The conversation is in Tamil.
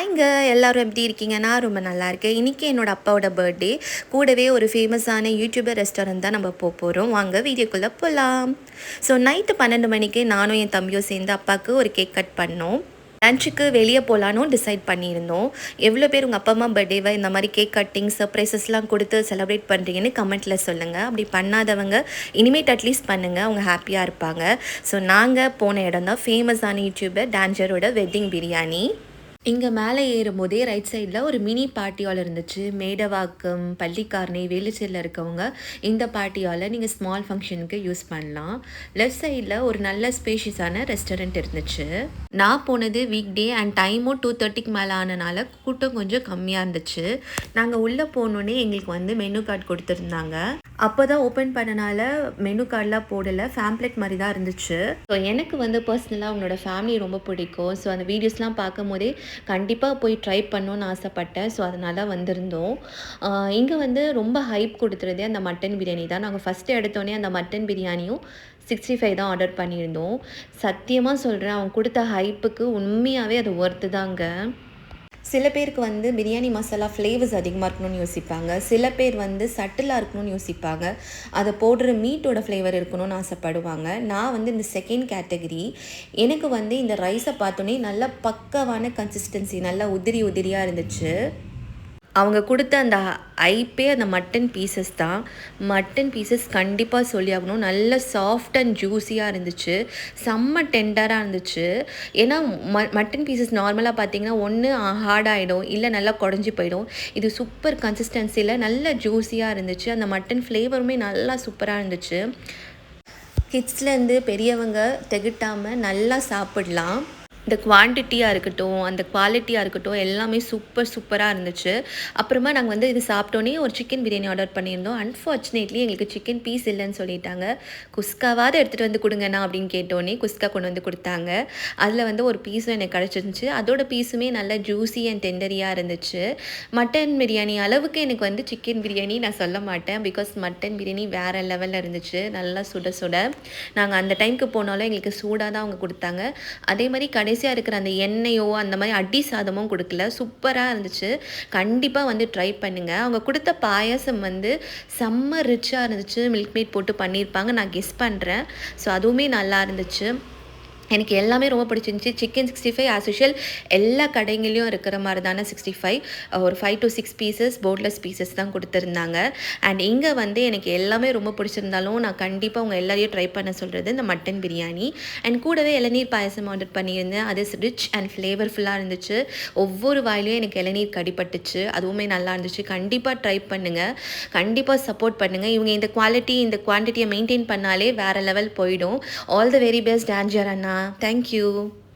ஹாய்ங்க, எல்லாரும் எப்படி இருக்கீங்க? நான் ரொம்ப நல்லா இருக்கேன். இன்றைக்கி என்னோடய அப்பாவோட பர்த்டே. கூடவே ஒரு ஃபேமஸான யூடியூபர் ரெஸ்டாரண்ட் தான் நம்ம போகிறோம். வாங்க வீடியோக்குள்ளே போகலாம். ஸோ நைட்டு 12 மணிக்கு நானும் என் தம்பியும் சேர்ந்து அப்பாவுக்கு ஒரு கேக் கட் பண்ணோம். லஞ்சுக்கு வெளியே போகலான்னு டிசைட் பண்ணியிருந்தோம். எவ்வளோ பேர் உங்கள் அப்பா அம்மா பர்த்டேவை இந்த மாதிரி கேக் கட்டிங் சர்ப்ரைசஸ்லாம் கொடுத்து செலிப்ரேட் பண்ணுறீங்கன்னு கமெண்ட்டில் சொல்லுங்கள். அப்படி பண்ணாதவங்க இனிமேட் அட்லீஸ்ட் பண்ணுங்கள், அவங்க ஹாப்பியாக இருப்பாங்க. ஸோ நாங்கள் போன இடம் தான் ஃபேமஸான யூடியூபர் டான்ஜரோட வெட்டிங் பிரியாணி. இங்கே மேலே ஏறும்போதே ரைட் சைடில் ஒரு மினி பார்ட்டி ஹால் இருந்துச்சு. மேடவாக்கம், பள்ளிக்காரணை, வேலுச்சேரியில் இருக்கவங்க இந்த பார்ட்டி ஹாலை நீங்கள் ஸ்மால் ஃபங்க்ஷனுக்கு யூஸ் பண்ணலாம். லெஃப்ட் சைடில் ஒரு நல்ல ஸ்பேஷியஸான ரெஸ்டாரண்ட் இருந்துச்சு. நான் போனது வீக் டே அண்ட் டைமும் 2:30க்கு மேலே ஆனனால கூட்டம் கொஞ்சம் கம்மியாக இருந்துச்சு. நாங்கள் உள்ளே போனோன்னே எங்களுக்கு வந்து மெனு கார்டு கொடுத்துருந்தாங்க. அப்போ தான் ஓப்பன் பண்ணனால மெனு கார்டெலாம் போடலை, ஃபேம்ப்ளெட் மாதிரி தான் இருந்துச்சு. ஸோ எனக்கு வந்து பர்சனலாக அவங்களோட ஃபேமிலி ரொம்ப பிடிக்கும். ஸோ அந்த வீடியோஸ்லாம் பார்க்கும் போதே கண்டிப்பாக போய் ட்ரை பண்ணணுன்னு ஆசைப்பட்டேன். ஸோ அதனால் வந்திருந்தோம். இங்கே வந்து ரொம்ப ஹைப் கொடுத்துறதே அந்த மட்டன் பிரியாணி தான். நாங்கள் ஃபஸ்ட்டு எடுத்தோடனே அந்த மட்டன் பிரியாணியும் 65 தான் ஆர்டர் பண்ணியிருந்தோம். சத்தியமாக சொல்கிறேன், அவங்க கொடுத்த ஹைப்புக்கு உண்மையாகவே அது ஒர்த்து தாங்க. சில பேருக்கு வந்து பிரியாணி மசாலா ஃப்ளேவர்ஸ் அதிகமாக இருக்கணும்னு யோசிப்பாங்க. சில பேர் வந்து சட்டிலாக இருக்கணும்னு யோசிப்பாங்க. அதை போடுற மீட்டோட ஃப்ளேவர் இருக்கணும்னு ஆசைப்படுவாங்க. நான் வந்து இந்த செகண்ட் கேட்டகரி. எனக்கு வந்து இந்த ரைஸை பார்த்தோன்னே நல்லா பக்கவான கன்சிஸ்டன்சி, நல்லா உதிரி உதிரியாக இருந்துச்சு. அவங்க கொடுத்த அந்த ஐப்பே அந்த மட்டன் பீசஸ் தான். மட்டன் பீசஸ் கண்டிப்பாக சொல்லி ஆகணும், நல்ல சாஃப்ட் அண்ட் ஜூஸியாக இருந்துச்சு. செம்ம டெண்டராக இருந்துச்சு. ஏன்னா மட்டன் பீசஸ் நார்மலாக பார்த்தீங்கன்னா ஒன்று ஹார்டாகிடும், இல்லை நல்லா குடஞ்சி போயிடும். இது சூப்பர் கன்சிஸ்டன்சியில் நல்ல ஜூஸியாக இருந்துச்சு. அந்த மட்டன் ஃப்ளேவருமே நல்லா சூப்பராக இருந்துச்சு. கிட்ஸ்லேருந்து பெரியவங்க திகட்டாமல் நல்லா சாப்பிடலாம். இந்த குவான்டிட்டியாக இருக்கட்டும், அந்த குவாலிட்டியாக இருக்கட்டும், எல்லாமே சூப்பராக இருந்துச்சு. அப்புறமா நாங்கள் வந்து இது சாப்பிட்டோன்னே ஒரு சிக்கன் பிரியாணி ஆர்டர் பண்ணியிருந்தோம். அன்ஃபார்ச்சுனேட்லி எங்களுக்கு சிக்கன் பீஸ் இல்லைன்னு சொல்லிட்டாங்க. குஸ்காவாவது எடுத்துகிட்டு வந்து கொடுங்கண்ணா அப்படின்னு கேட்டோன்னே குஸ்கா கொண்டு வந்து கொடுத்தாங்க. அதில் வந்து ஒரு பீஸும் எனக்கு கிடச்சிருந்துச்சு. அதோட பீஸுமே நல்ல ஜூஸி அண்ட் டெண்டரியாக இருந்துச்சு. மட்டன் பிரியாணி அளவுக்கு எனக்கு வந்து சிக்கன் பிரியாணி நான் சொல்ல மாட்டேன். பிகாஸ் மட்டன் பிரியாணி வேறு லெவலில் இருந்துச்சு. நல்லா சுட நாங்கள் அந்த டைமுக்கு போனாலும் எங்களுக்கு சூடாக தான் அவங்க கொடுத்தாங்க. அதே மாதிரி கடைசியாக இருக்கிற அந்த எண்ணெயோ அந்த மாதிரி அடி சாதமும் கொடுக்கல. சூப்பராக இருந்துச்சு. கண்டிப்பாக வந்து ட்ரை பண்ணுங்கள். அவங்க கொடுத்த பாயாசம் வந்து செம்ம ரிச்சாக இருந்துச்சு. மில்க் மேட் போட்டு பண்ணியிருப்பாங்க நான் கெஸ் பண்ணுறேன். ஸோ அதுவுமே நல்லா இருந்துச்சு. எனக்கு எல்லாமே ரொம்ப பிடிச்சிருந்துச்சி. சிக்கன் 65 ஆஸ் யூஷுவல் எல்லா கடைங்களையும் இருக்கிற மாதிரி தானே 65 ஒரு 5 to 6 பீசஸ் போன்லெஸ் பீசஸ் தான் கொடுத்துருந்தாங்க. அண்ட் இங்கே வந்து எனக்கு எல்லாமே ரொம்ப பிடிச்சிருந்தாலும் நான் கண்டிப்பாக உங்கள் எல்லாரையும் ட்ரை பண்ண சொல்கிறது இந்த மட்டன் பிரியாணி. அண்ட் கூடவே இளநீர் பாயசம் ஆர்டர் பண்ணியிருந்தேன். அது ரிச் அண்ட் ஃப்ளேவர்ஃபுல்லாக இருந்துச்சு. ஒவ்வொரு வாயிலையும் எனக்கு இளநீர் கடிப்பட்டுச்சு. அதுவுமே நல்லா இருந்துச்சு. கண்டிப்பாக ட்ரை பண்ணுங்கள், கண்டிப்பாக சப்போர்ட் பண்ணுங்கள். இவங்க இந்த குவாலிட்டி இந்த குவான்டிட்டியை மெயின்டைன் பண்ணாலே வேறு லெவல் போயிடும். All the very best டான்ஜர் Anna. Thank you.